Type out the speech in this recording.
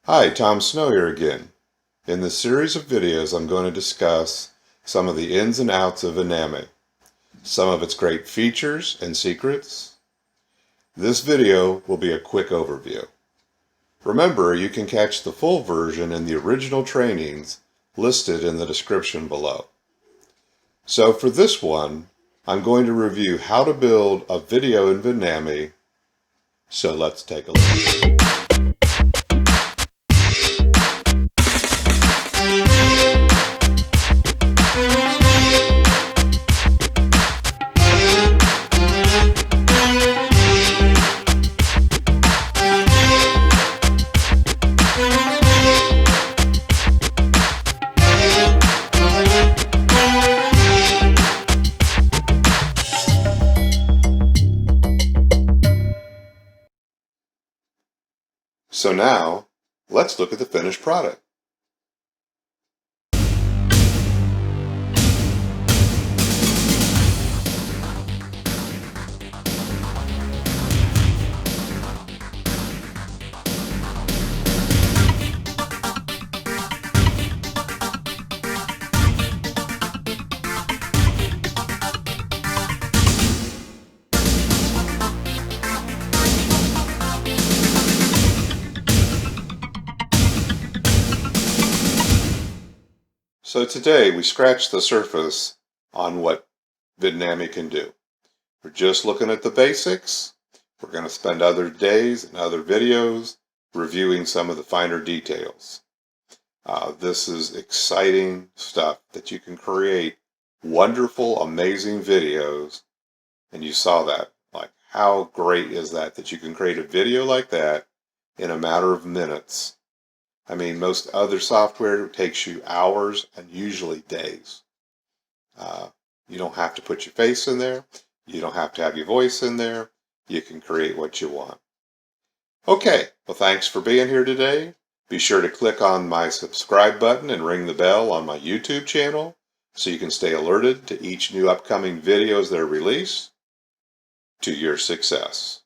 Hi, Tom Snow here again. In this series of videos, I'm going to discuss some of the ins and outs of Vidnami, some of its great features and secrets. This video will be a quick overview. Remember, you can catch the full version in the original trainings listed in the description below. So for this one, I'm going to review how to build a video in Vidnami. So let's take a look. So now, let's look at the finished product. So today we scratched the surface on what Vidnami can do. We're just looking at the basics. We're going to spend other days and other videos reviewing some of the finer details. This is exciting stuff that you can create wonderful, amazing videos. And you saw that. Like, how great is that you can create a video like that in a matter of minutes? I mean, most other software takes you hours and usually days. You don't have to put your face in there. You don't have to have your voice in there. You can create what you want. Okay, well, thanks for being here today. Be sure to click on my subscribe button and ring the bell on my YouTube channel so you can stay alerted to each new upcoming videos that are released. To your success.